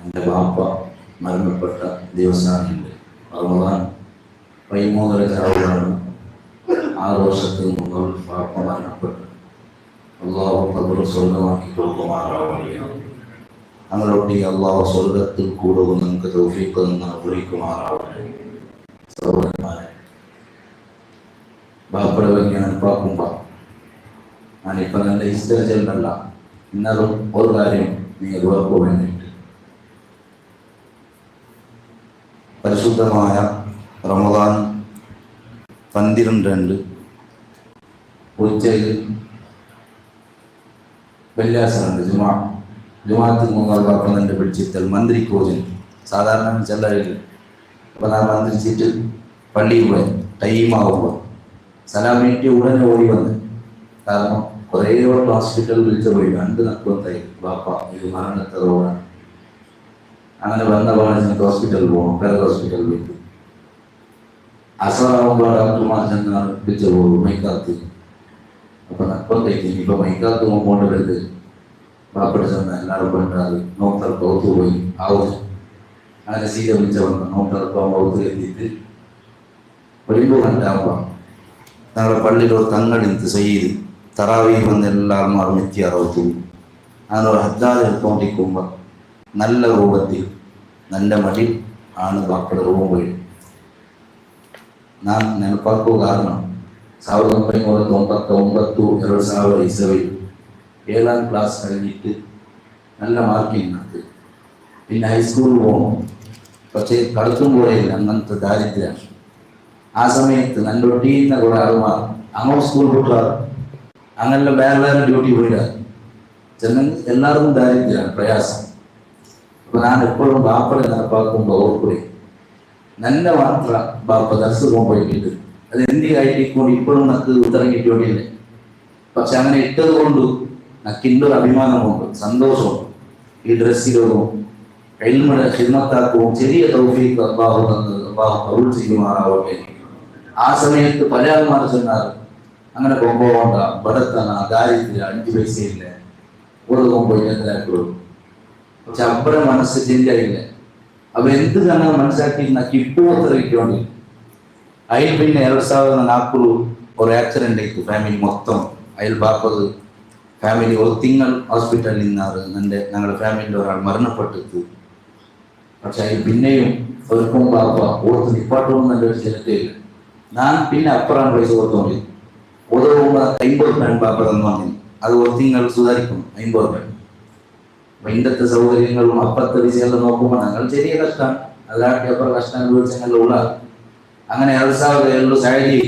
എൻ്റെ ബാപ്പ മരണപ്പെട്ട ദിവസമാണുണ്ട്. റമദാൻ 13 രാവുകളാണ്. 6 വർഷത്തിന് മുമ്പ് ബാപ്പ മരണപ്പെട്ടു. അള്ളാഹു ഖബർ സ്വർഗമാക്കി കൊടുക്കുമാറാവട്ടെ. ഞങ്ങളൊട്ടി അള്ളാഹു സ്വർഗത്തിൽ കൂടുമെന്ന് നമുക്ക് തൗഫീഖ് നിന്ന് വിളിക്കുമാറാവട്ടെ. സഹോദരന്മാരെ, ബാപ്പയുടെ വലിയ അനുപ്പാക്കുമ്പോൾ ഞാനിപ്പോൾ എൻ്റെ ഇഷ്ടമല്ല. ഇന്നതും ഒരു കാര്യം നീ ഉറപ്പ് വേണ്ടിയിട്ട് പരിശുദ്ധമായ റമദാൻ 12 ഉച്ചയിൽ വെള്ളിയാഴ്ച ജുമാഅത്ത് 3 പിടിച്ചിട്ടൽ മന്ത്രിക്കോജിന് സാധാരണ ചെല്ലറിയില്ല. അപ്പോൾ ഞാൻ മന്ത്രിച്ചിട്ട് പള്ളിയിൽ പോയി. ടൈമാകുമ്പോൾ സലാമേറ്റി ഉടനെ ഓടി വന്ന്. കാരണം കുറേ വട്ടം ഹോസ്പിറ്റലിൽ വിളിച്ചു പോയി. 2 നക്കുവത്തായി ബാപ്പ ഇത് മരണത്തെ റോഡാണ്. അങ്ങനെ വന്ന പാടിച്ച് ഹോസ്പിറ്റലിൽ പോകണം. വേറെ ഹോസ്പിറ്റലിൽ പോയി അസറാകുമ്പോൾ ഡോക്ടർമാർ ചെന്ന് വിളിച്ചു പോകും മൈക്കാത്ത്. അപ്പൊ നക്കുവത്തേക്ക് ഇപ്പൊ മൈക്കാത്ത് മുമ്പോട്ട് വരുത് ബാപ്പയുടെ ചെന്ന് എല്ലാവരും കൊണ്ടാത് നോക്കർ പൗത്ത് പോയി ആവുന്നു. അങ്ങനെ സീത വിളിച്ച വന്ന നോക്കർ പൗത്ത് എത്തിയിട്ട് വരുമ്പോൾ കണ്ടാകുമ്പോ ഞങ്ങളുടെ പള്ളിയിൽ ഒരു തങ്ങടിന്ന് ചെയ്ത് തറാവി വന്ന് എല്ലാവരും അറുപത്തിയാറവത്തു. അങ്ങനെ ഒരു ഹദ്ദാദ് എടുത്തോണ്ടിരിക്കുമ്പോൾ നല്ല രൂപത്തിൽ നല്ല മടി ആണ് ബാപ്പയുടെ രൂപം പോയി. ഞാൻ നെനപ്പാക്കു കാരണം 1999 ഇസവിൽ 7ാം ക്ലാസ് കഴിഞ്ഞിട്ട് നല്ല മാർക്കിങ് നടത്തി. പിന്നെ ഹൈസ്കൂളിൽ പോകണം. പക്ഷേ കളിക്കും പോലെയില്ല, അങ്ങനത്തെ ദാരിദ്ര്യമാണ്. ആ സമയത്ത് നല്ല ഒട്ടിയുന്ന കുറെ ആൾമാർ അങ്ങനെ സ്കൂൾ വിട്ടാറ്. അങ്ങനെ വേറെ ഡ്യൂട്ടി പോയിടാറ്. ചെന്നെങ്കിൽ എല്ലാവർക്കും ദാരിദ്ര്യമാണ്, പ്രയാസം. അപ്പൊ ഞാൻ എപ്പോഴും ബാപ്പടെ നടപ്പാക്കുമ്പോൾ ഓർക്കൂടി നല്ല മാത്രം ബാപ്പ ദർശകം പോയിട്ട് അത് എന്തി ആയിട്ടിക്കൊണ്ട് ഇപ്പോഴും നമുക്ക് ഉത്തരം കിട്ടിയോണ്ടില്ലേ. പക്ഷെ അങ്ങനെ ഇട്ടത് കൊണ്ട് നക്കിൻ്റെ അഭിമാനമുണ്ട്, സന്തോഷമുണ്ട്. ഈ ഡ്രസ്സിലും എൽമയുടെ ഹിദ്മത്താക്കവും ചെറിയ തൗഫീഖ് അള്ളാഹു തന്നത് അള്ളാഹു കബൂൽ ചെയ്യുമാറാവട്ടെ. ആ സമയത്ത് പല ആൾമാർ ചെന്നാൽ അങ്ങനെ കൊമ്പോണ്ട ബടത്തന ദാരിദ്ര്യ 5 പൈസയില്ല ഒരു കൊമ്പോയി എന്താക്കുള്ളൂ. പക്ഷെ അപ്പടെ മനസ്സ് ചിന്തയില്ല. അപ്പൊ എന്ത് തന്നെ മനസ്സിലാക്കി ഇപ്പോൾ അത്ര കിട്ടിയോണ്ടി. അതിൽ പിന്നെ 2040 ഒരു ആക്സിഡന്റ് ആയിട്ട് ഫാമിലി മൊത്തം അതിൽ ബാപ്പത് ഫാമിലി ഒരു തിങ്കൾ ഹോസ്പിറ്റലിൽ നിന്നാറ് ഞങ്ങളുടെ ഫാമിലിയിൽ ഒരാൾ മരണപ്പെട്ടു. പക്ഷെ അതിൽ പിന്നെയും ഒരുക്കും ബാപ്പ ഓർത്ത് നിപ്പാട്ടൊന്നും നല്ലൊരു ചിലത്തില്ല. ഞാൻ പിന്നെ അപ്പുറം പൈസ കൊടുത്തോണ്ടി ഉദവുമ്പോൾ 50 രൂപ ബാപ്പ തന്നു വന്നി. അത് ഒരു തിങ്കൾ സുധാരിക്കും 50 രൂപ. അപ്പൊ ഇന്നത്തെ സൗകര്യങ്ങളും അപ്പുറത്തെ വിഷയെല്ലാം നോക്കുമ്പോൾ ഞങ്ങൾ ചെറിയ കഷ്ടമാണ്. അല്ലാണ്ട് അപ്പുറം കഷ്ടം അനുഭവിച്ചെല്ലാം ഉള്ള അങ്ങനെ 2007 സാലറി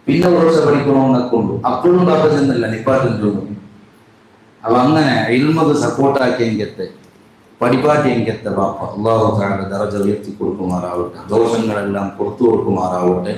പിന്നെ 1 വർഷം പഠിക്കണമെന്നൊക്കെ ഉണ്ട്. അപ്പോഴും ബാപ്പ ചെന്നില്ല നിപ്പാട്ടിൽ തോന്നുന്നു. അപ്പൊ അങ്ങനെ ഇൽമത് സപ്പോർട്ടാക്കി എനിക്കത്തെ പഠിപ്പാറ്റി എനിക്കത്തെ ബാപ്പ അള്ളാഹു തആല ദറജ ഉയർത്തി കൊടുക്കുമാറാവട്ടെ. ദോഷങ്ങളെല്ലാം പുറത്തു കൊടുക്കുമാറാവട്ടെ.